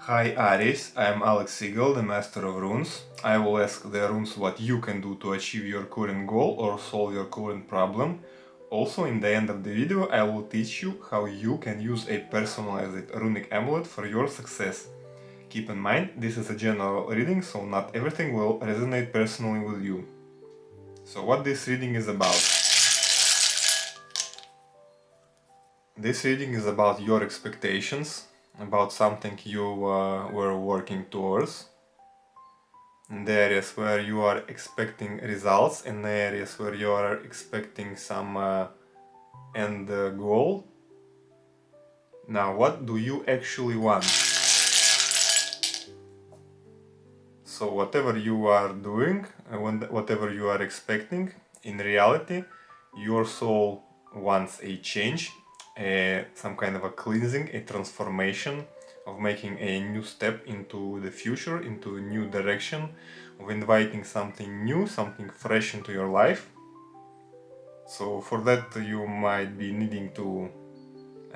Hi Aries, I am Alex Siegel, the Master of Runes. I will ask the runes what you can do to achieve your current goal or solve your current problem. Also, in the end of the video, I will teach you how you can use a personalized runic amulet for your success. Keep in mind, this is a general reading, so not everything will resonate personally with you. So what this reading is about? This reading is about your expectations, about something you were working towards, in the areas where you are expecting results, in the areas where you are expecting some end goal. Now, what do you actually want? So whatever you are doing, whatever you are expecting, in reality, your soul wants a change, some kind of a cleansing, a transformation, of making a new step into the future, into a new direction, of inviting something new, something fresh into your life. So for that you might be needing to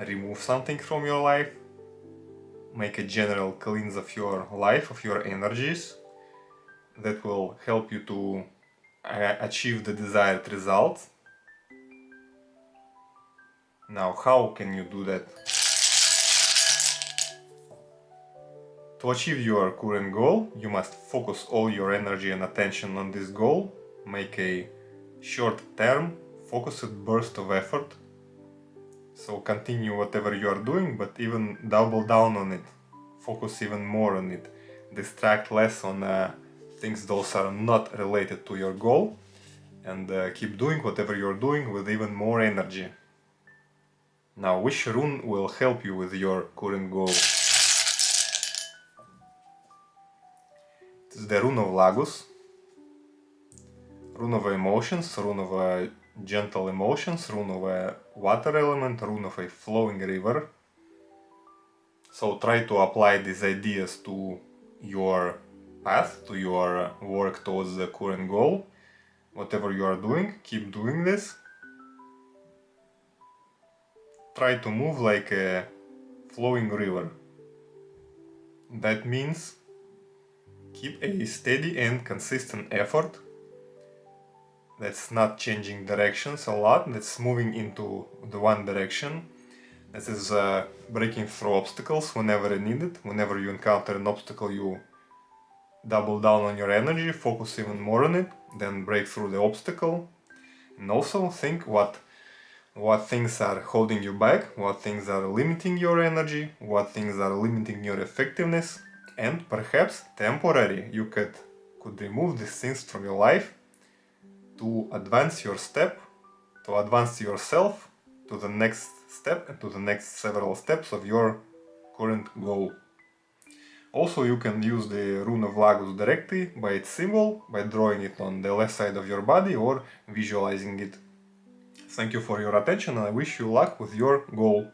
remove something from your life, make a general cleanse of your life, of your energies. That will help you to achieve the desired result. Now, how can you do that? To achieve your current goal, you must focus all your energy and attention on this goal, make a short-term, focused burst of effort. So continue whatever you are doing, but even double down on it. Focus even more on it. Distract less on things those are not related to your goal, and keep doing whatever you're doing with even more energy. Now, which rune will help you with your current goal? It's the rune of Lagos, rune of emotions, rune of gentle emotions, rune of a water element, rune of a flowing river. So try to apply these ideas to your path, to your work towards the current goal. Whatever you are doing, keep doing this. Try to move like a flowing river. That means keep a steady and consistent effort that's not changing directions a lot, that's moving into the one direction. This is breaking through obstacles whenever needed. Whenever you encounter an obstacle, you double down on your energy, focus even more on it, then break through the obstacle. And also think what things are holding you back, what things are limiting your energy, what things are limiting your effectiveness, and perhaps temporarily you could remove these things from your life to advance your step, to advance yourself to the next step and to the next several steps of your current goal. Also, you can use the rune of Lagos directly by its symbol, by drawing it on the left side of your body or visualizing it. Thank you for your attention and I wish you luck with your goal.